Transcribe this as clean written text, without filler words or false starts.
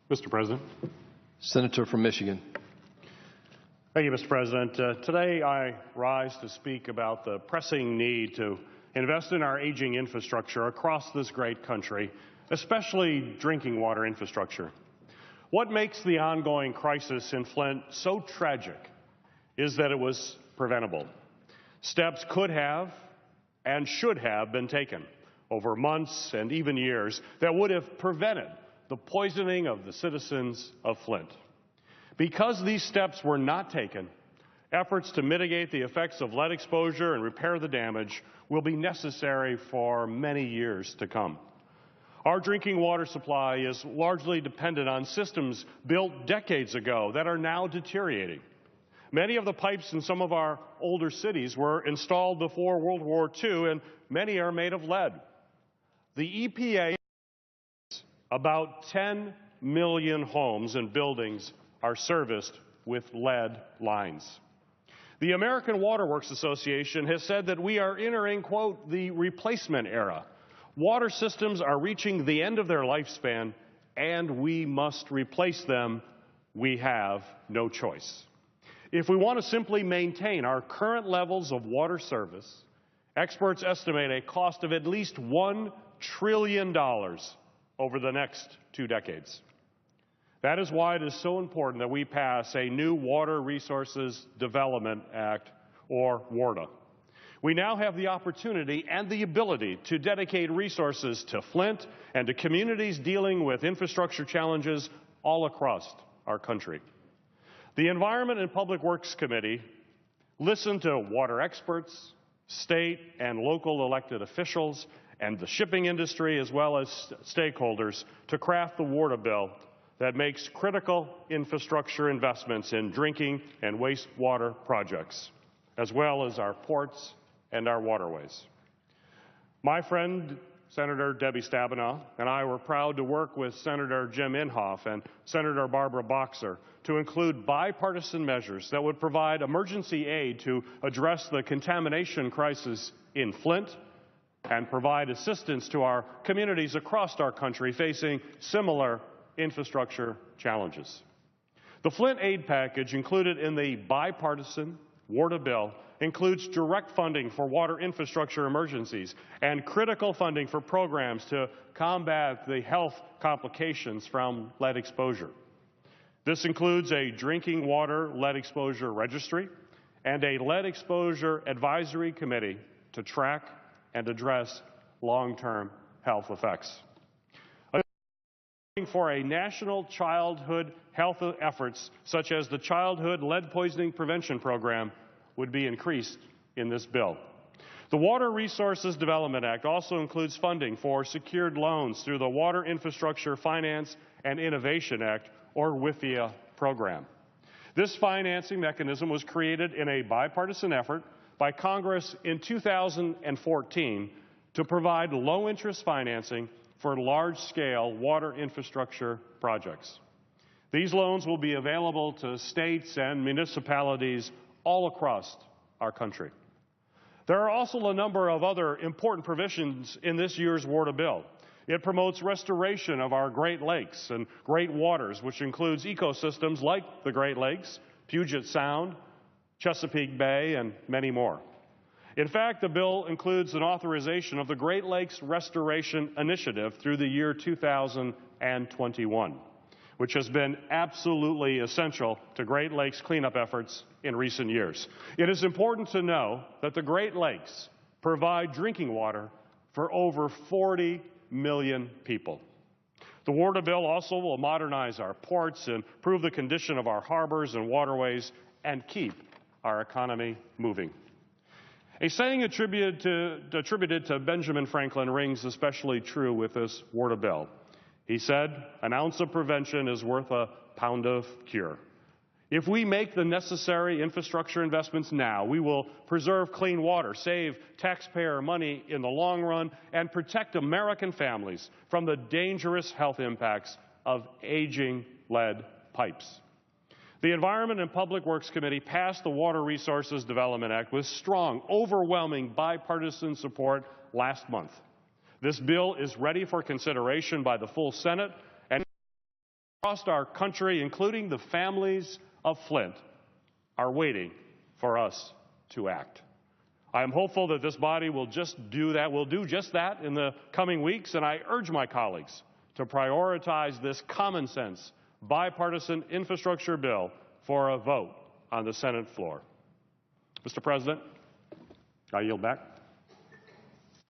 Mr. President. Senator from Michigan. Thank you, Mr. President. Today I rise to speak about the pressing need to invest in our aging infrastructure across this great country, especially drinking water infrastructure. What makes the ongoing crisis in Flint so tragic is that it was preventable. Steps could have and should have been taken over months and even years that would have prevented the poisoning of the citizens of Flint. Because these steps were not taken, efforts to mitigate the effects of lead exposure and repair the damage will be necessary for many years to come. Our drinking water supply is largely dependent on systems built decades ago that are now deteriorating. Many of the pipes in some of our older cities were installed before World War II, and many are made of lead. The EPA about 10 million homes and buildings are serviced with lead lines. The American Water Works Association has said that we are entering, quote, the replacement era. Water systems are reaching the end of their lifespan, and we must replace them. We have no choice. If we want to simply maintain our current levels of water service, experts estimate a cost of at least $1 trillion over the next 2 decades. That is why it is so important that we pass a new Water Resources Development Act, or WRDA. We now have the opportunity and the ability to dedicate resources to Flint and to communities dealing with infrastructure challenges all across our country. The Environment and Public Works Committee listened to water experts, state and local elected officials, and the shipping industry, as well as stakeholders, to craft the WRDA bill that makes critical infrastructure investments in drinking and wastewater projects, as well as our ports and our waterways. My friend, Senator Debbie Stabenow, and I were proud to work with Senator Jim Inhofe and Senator Barbara Boxer to include bipartisan measures that would provide emergency aid to address the contamination crisis in Flint and provide assistance to our communities across our country facing similar infrastructure challenges. The Flint aid package included in the bipartisan WRDA bill includes direct funding for water infrastructure emergencies and critical funding for programs to combat the health complications from lead exposure. This includes a drinking water lead exposure registry and a lead exposure advisory committee to track and address long-term health effects. For a national childhood health efforts such as the Childhood Lead Poisoning Prevention Program would be increased in this bill. The Water Resources Development Act also includes funding for secured loans through the Water Infrastructure Finance and Innovation Act, or WIFIA program. This financing mechanism was created in a bipartisan effort by Congress in 2014 to provide low-interest financing for large-scale water infrastructure projects. These loans will be available to states and municipalities all across our country. There are also a number of other important provisions in this year's WRDA bill. It promotes restoration of our Great Lakes and Great Waters, which includes ecosystems like the Great Lakes, Puget Sound, Chesapeake Bay, and many more. In fact, the bill includes an authorization of the Great Lakes Restoration Initiative through the year 2021, which has been absolutely essential to Great Lakes cleanup efforts in recent years. It is important to know that the Great Lakes provide drinking water for over 40 million people. The WRDA bill also will modernize our ports, improve the condition of our harbors and waterways, and keep our economy moving. A saying attributed to Benjamin Franklin rings especially true with this WRDA bill. He said, "An ounce of prevention is worth a pound of cure." If we make the necessary infrastructure investments now, we will preserve clean water, save taxpayer money in the long run, and protect American families from the dangerous health impacts of aging lead pipes. The Environment and Public Works Committee passed the Water Resources Development Act with strong, overwhelming bipartisan support last month. This bill is ready for consideration by the full Senate across our country, including the families of Flint, are waiting for us to act. I am hopeful that this body will do just that in the coming weeks, and I urge my colleagues to prioritize this common sense, bipartisan infrastructure bill for a vote on the Senate floor. Mr. President, I yield back.